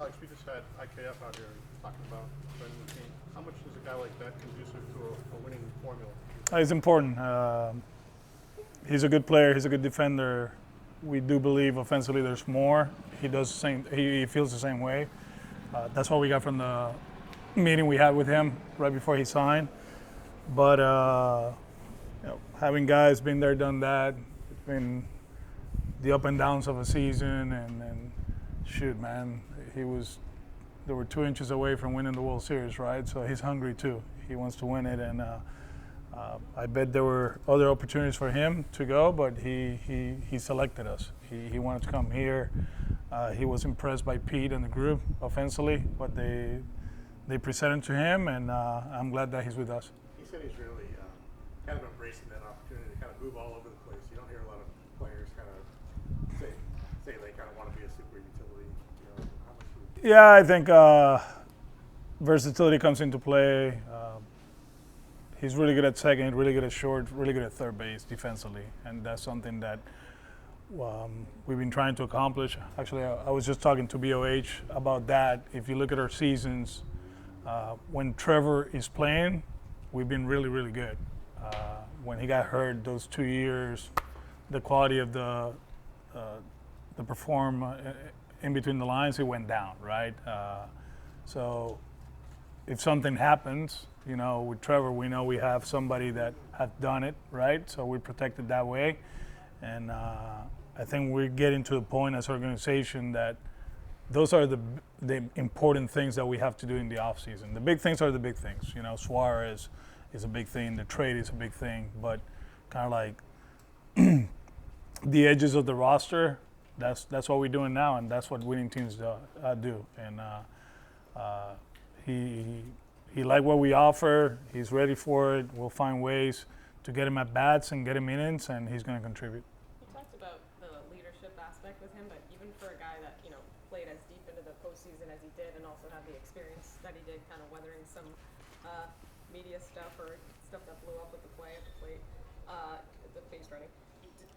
Alex, we just had IKF out here talking about joining the team. How much is a guy like that conducive to a winning formula? It's important. He's a good player. He's a good defender. We do believe offensively there's more. He does the same. He feels the same way. That's what we got from the meeting we had with him right before he signed. But having guys been there, done that, it's been the up and downs of a season, and shoot, man, they were 2 inches away from winning the World Series, right? So he's hungry too. He wants to win it, and I bet there were other opportunities for him to go, but he selected us. He wanted to come here. He was impressed by Pete and the group offensively, what they presented to him, and I'm glad that he's with us. He said he's really kind of embracing that opportunity to kind of move all over the place. You don't hear a lot of players kind of say they kind of want to be a super utility. How much do you Yeah, I think versatility comes into play. He's really good at second, really good at short, really good at third base defensively, and that's something that we've been trying to accomplish. Actually, I was just talking to BOH about that. If you look at our seasons, when Trevor is playing, we've been really, really good. When he got hurt those 2 years, the quality of the perform in between the lines, it went down, right? So if something happens, with Trevor, we know we have somebody that has done it, right? So we're protected that way. And I think we're getting to the point as an organization that those are the important things that we have to do in the offseason. The big things are the big things. Suarez is a big thing. The trade is a big thing. But kind of like the edges of the roster, that's what we're doing now, and that's what winning teams do. And he liked what we offer. He's ready for it. We'll find ways to get him at bats and get him innings, and he's going to contribute. You talked about the leadership aspect with him, but even for a guy that played as deep into the postseason as he did, and also had the experience that he did, kind of weathering some media stuff or stuff that blew up with the play at the plate, the base running.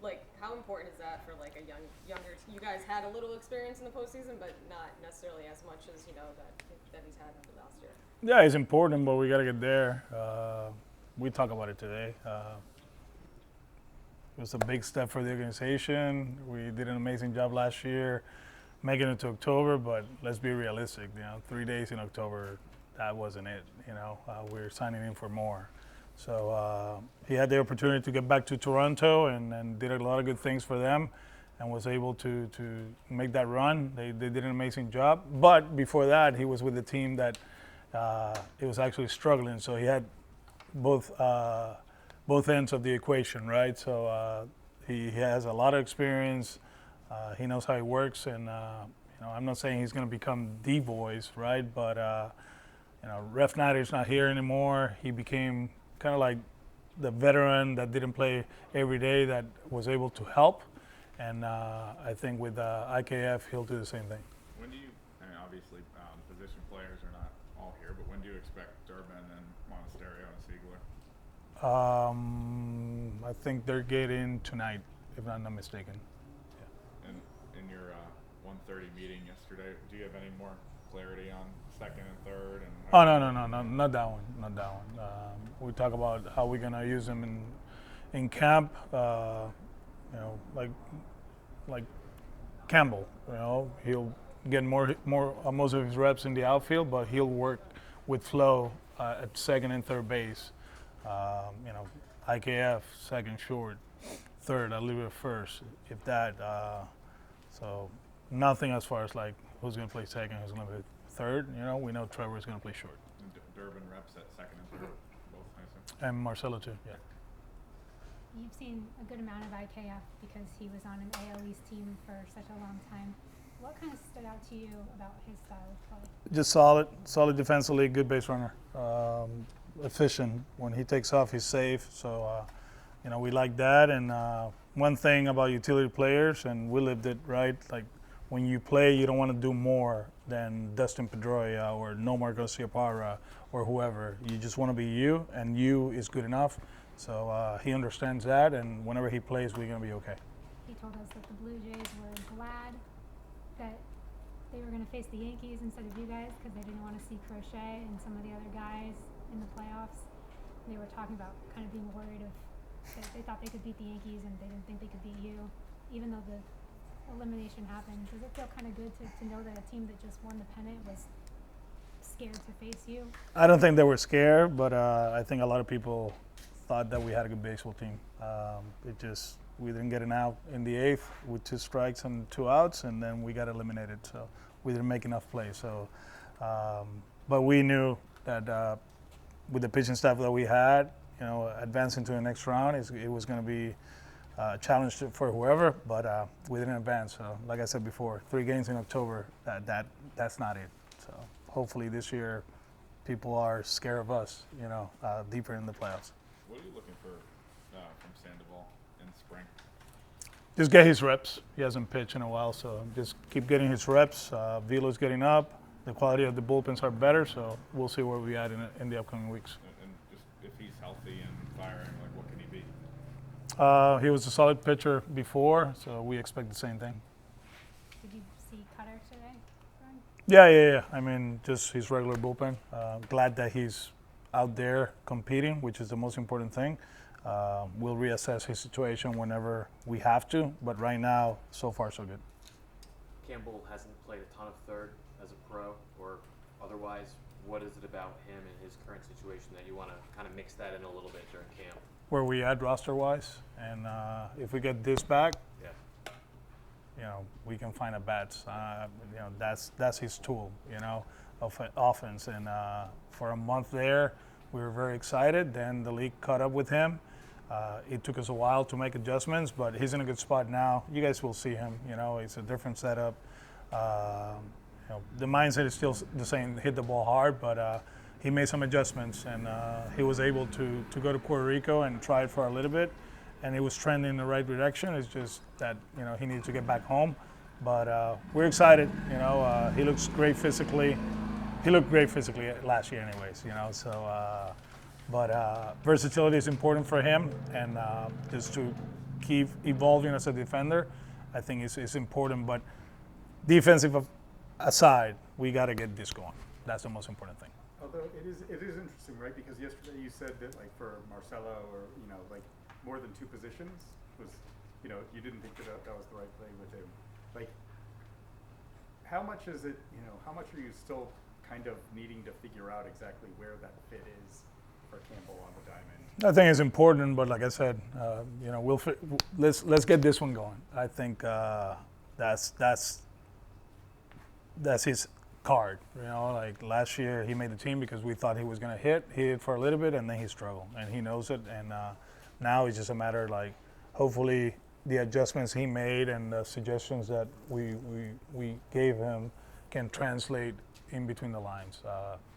Like, how important is that for like a younger? You guys had a little experience in the postseason, but not necessarily as much as that he's had last year. Yeah, it's important, but we got to get there. We talk about it today. It was a big step for the organization. We did an amazing job last year making it to October, but let's be realistic. 3 days in October, that wasn't it. We're signing in for more. So he had the opportunity to get back to Toronto and did a lot of good things for them and was able to make that run. They did an amazing job. But before that, he was with a team that it was actually struggling. So he had both ends of the equation, right? So he has a lot of experience. He knows how it works, and I'm not saying he's going to become the voice, right? But Ref Nader's not here anymore. He became kind of like the veteran that didn't play every day that was able to help, and I think with IKF he'll do the same thing. When do you? Obviously, position players are not all here, but when do you expect Durbin and Monasterio and Siegler? I think they're getting tonight, if I'm not mistaken. Yeah. And in your 1:30 meeting yesterday, do you have any more clarity on second and third? Oh no, not that one. We talk about how we're gonna use them in camp. Like Campbell. He'll get most of his reps in the outfield, but he'll work with Flo at second and third base. IKF second, short, third. I'll leave it first, if that. So nothing as far as like who's gonna play second, who's gonna play third. We know Trevor is gonna play short. And Durbin reps at second and third, both, I assume. And Marcelo too. Yeah. You've seen a good amount of IKF because he was on an AL East team for such a long time. What kind of stood out to you about his style of play? Just solid defensively, good base runner, efficient. When he takes off, he's safe. So, we like that. And one thing about utility players, and we lived it, right? Like when you play, you don't want to do more than Dustin Pedroia or Nomar Garciaparra or whoever. You just want to be you, and you is good enough. So he understands that, and whenever he plays, we're going to be okay. He told us that the Blue Jays were glad that they were going to to face the Yankees instead of you guys because they didn't want to see Crochet and some of the other guys in the playoffs. They were talking about kind of being worried of that they thought they could beat the Yankees and they didn't think they could beat you, even though the elimination happened. Does it feel kind of good to know that a team that just won the pennant was scared to face you? I don't think they were scared, but I think a lot of people thought that we had a good baseball team. We didn't get an out in the 8th with 2 strikes and 2 outs, and then we got eliminated. So we didn't make enough plays. So, but we knew that with the pitching staff that we had, advancing to the next round, it was going to be a challenge for whoever. But we didn't advance. So, like I said before, 3 games in October. That's not it. So hopefully this year, people are scared of us. Deeper in the playoffs. What are you looking for from Sandoval in spring? Just get his reps. He hasn't pitched in a while, so just keep getting his reps. Velo's getting up. The quality of the bullpens are better, so we'll see where we at in the upcoming weeks. And just if he's healthy and firing, what can he be? He was a solid pitcher before, so we expect the same thing. Did you see Cutter today, Brian? Yeah. I mean, just his regular bullpen. Glad that he's out there competing, which is the most important thing. We'll reassess his situation whenever we have to, but right now, so far, so good. Campbell hasn't played a ton of third as a pro or otherwise. What is it about him and his current situation that you want to kind of mix that in a little bit during camp? Where we at roster-wise, and if we get this back, we can find a bats. That's his tool, of offense. And for a month there, we were very excited. Then the league caught up with him. It took us a while to make adjustments, but he's in a good spot now. You guys will see him. It's a different setup. The mindset is still the same, hit the ball hard, but he made some adjustments, and he was able to go to Puerto Rico and try it for a little bit, and it was trending in the right direction. It's just that, he needed to get back home. But we're excited. He looks great physically. He looked great physically last year anyways, so but versatility is important for him, and just to keep evolving as a defender, I think is important. But defensive aside, we got to get this going. That's the most important thing. Although it is interesting, right? Because yesterday you said that for Marcelo or more than 2 positions was you didn't think that was the right play with him. How much is it? How much are you still kind of needing to figure out exactly where that fit is for Campbell on the diamond? I think it's important, but like I said, let's get this one going. I think that's his card. Like last year he made the team because we thought he was going to hit. He hit for a little bit and then he struggled, and he knows it. And now it's just a matter of hopefully the adjustments he made and the suggestions that we gave him can translate in between the lines.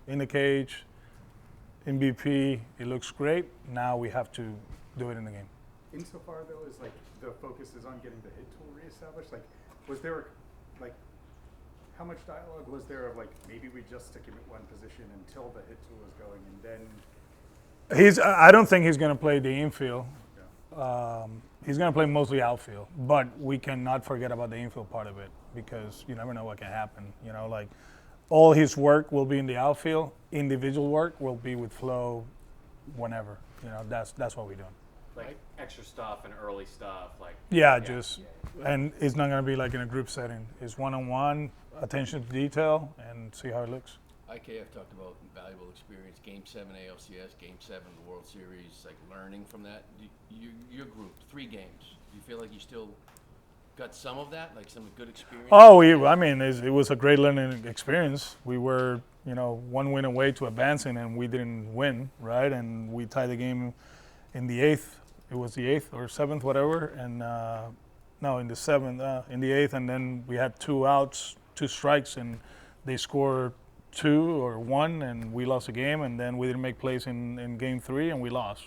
In the cage, in BP, it looks great. Now we have to do it in the game. Insofar though, is the focus is on getting the hit tool reestablished. Was there how much dialogue was there of maybe we just stick him at one position until the hit tool is going, and then I don't think he's going to play the infield. Yeah. He's going to play mostly outfield, but we cannot forget about the infield part of it because you never know what can happen. All his work will be in the outfield. Individual work will be with Flo whenever. That's what we're doing. Extra stuff and early stuff. And it's not going to be in a group setting. It's one-on-one, attention to detail, and see how it looks. IKF talked about invaluable experience, Game 7 ALCS, Game 7 of the World Series, learning from that. Your group, 3 games. Do you feel like you still got some of that, some good experience? Oh, it was a great learning experience. We were, 1 win away to advancing, and we didn't win, right? And we tied the game in the 8th. It was the 8th or 7th, whatever, and in the 7th, in the 8th, and then we had 2 outs, 2 strikes, and they scored 2 or 1, and we lost the game, and then we didn't make plays in Game 3, and we lost.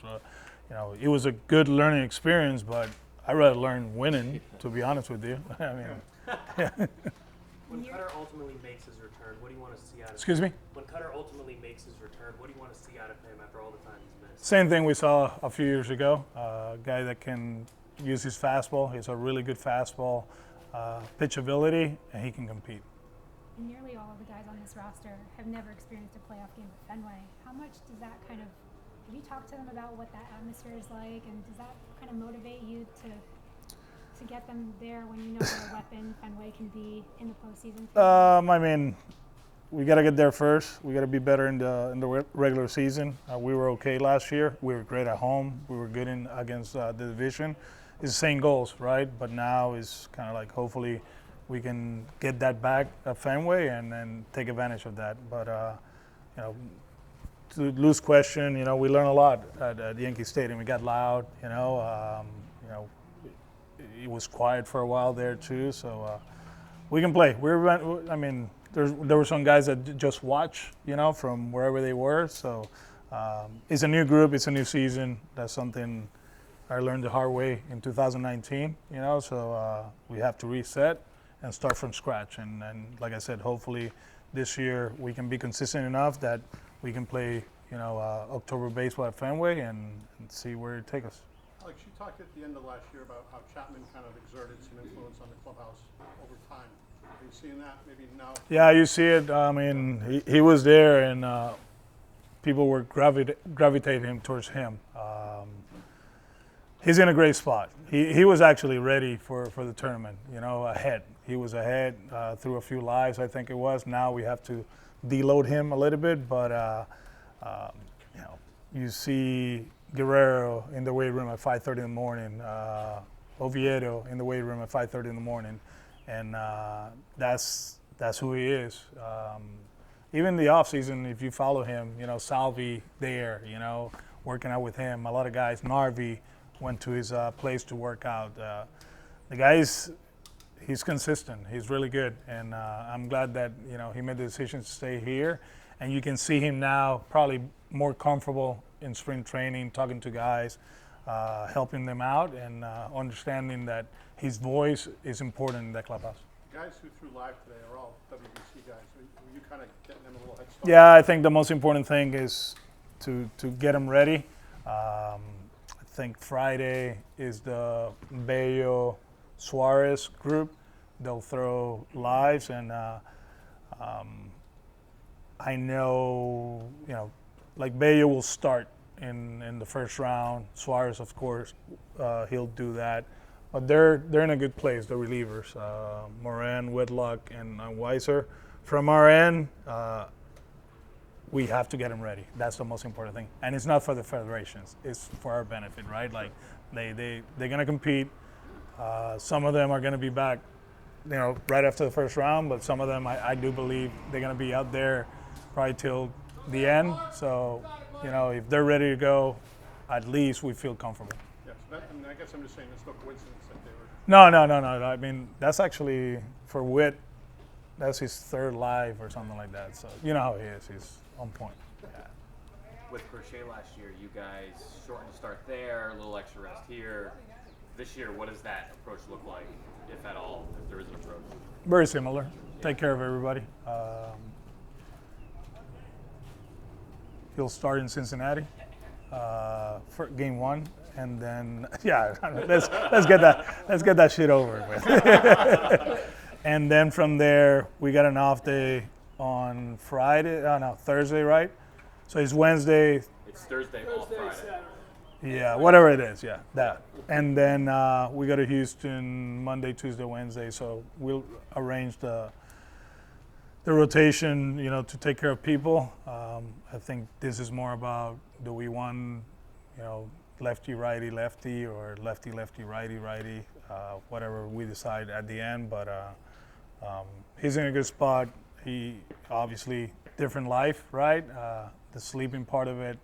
It was a good learning experience, but I'd rather learn winning, to be honest with you. When Cutter ultimately makes his return, what do you want to see out of him? Excuse me? When Cutter ultimately makes his return, what do you want to see out of him after all the time he's missed? Same thing we saw a few years ago. A guy that can use his fastball. He's a really good fastball, pitchability, and he can compete. nearly all of the guys on this roster have never experienced a playoff game at Fenway. How much does that kind of, have you talked to them about what that atmosphere is like, and does that kind of motivate you to get them there when you know what a weapon Fenway can be in the postseason? I mean, we got to get there first. We got to be better in the regular season. We were okay last year. We were great at home. We were good against the division. It's the same goals, right? But now it's kind of like hopefully we can get that back at Fenway and then take advantage of that. But you know, to lose question, you know, we learned a lot at Yankee Stadium. We got loud, you know, it was quiet for a while there too. So we can play. I mean, there were some guys that just watch, you know, from wherever they were. So it's a new group. It's a new season. That's something I learned the hard way in 2019, you know. So we have to reset and start from scratch. And like I said, hopefully this year we can be consistent enough that we can play, you know, October baseball at Fenway and see where it takes us. Alex, you talked at the end of last year about how Chapman kind of exerted some influence on the clubhouse over time. Are you seeing that maybe now? Yeah, you see it. I mean, he was there, and people were gravitating towards him. He's in a great spot. He was actually ready for the tournament, you know, ahead. He was ahead through a few lives, I think it was. Now we have to deload him a little bit, but, you know, you see Guerrero in the weight room at 5:30 in the morning, Oviedo in the weight room at 5:30 in the morning, and that's who he is. Even in the off season, if you follow him, you know, Salvi there, you know, working out with him. A lot of guys, Narvi went to his place to work out. The guy's he's consistent. He's really good, and I'm glad that, you know, he made the decision to stay here, and you can see him now probably more comfortable in spring training, talking to guys, helping them out, and understanding that his voice is important in that clubhouse. Guys who threw live today are all WBC guys. Were you kind of getting them a little head start? Yeah, I think the most important thing is to get them ready. I think Friday is the Bello Suarez group. They'll throw lives, and I know, you know, like Bello will start in the first round. Suarez, of course, he'll do that. But they're in a good place, the relievers, Moran, Whitlock, and Weiser. From our end, we have to get them ready. That's the most important thing. And it's not for the federations. It's for our benefit, right? Like, they're going to compete. Some of them are going to be back, you know, right after the first round, but some of them I do believe they're going to be out there probably till the end. So, you know, if they're ready to go, at least we feel comfortable. Yes, I mean, I guess I'm just saying it's no coincidence that they were. No. I mean, that's actually for Witt. That's his third live or something like that. So you know how he is. He's on point. Yeah. With Crochet last year, you guys shortened to start there, a little extra rest here. This year, what does that approach look like, if at all, if there is an approach? Very similar. Take care of everybody. He'll start in Cincinnati for game one, and then let's get that shit over with. And then from there, we got an off day on Thursday, right? So it's Wednesday. It's Thursday, off Friday. Yeah, whatever it is, yeah, that. And then we go to Houston Monday, Tuesday, Wednesday. So we'll arrange the rotation, you know, to take care of people. I think this is more about, do we want, you know, lefty, righty, lefty, or lefty, lefty, righty, righty, whatever we decide at the end. But he's in a good spot. He obviously different life, right? The sleeping part of it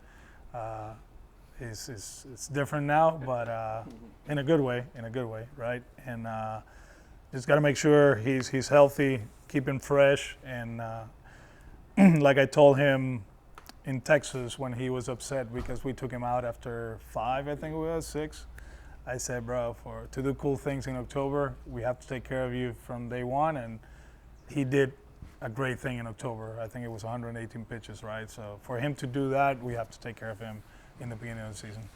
is different now, but in a good way, right? And just got to make sure he's healthy, keep him fresh, and like I told him in Texas when he was upset because we took him out after 5, I think it was 6. I said, bro, to do cool things in October, we have to take care of you from day one, and he did a great thing in October. I think it was 118 pitches, right? So for him to do that, we have to take care of him in the beginning of the season.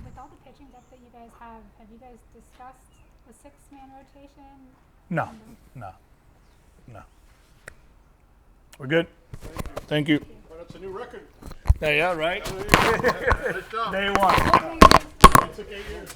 With all the pitching depth that you guys have you guys discussed a 6-man rotation? No. We're good. Thank you. Well, that's a new record. Yeah, right? Nice job. Day one. It took 8 years.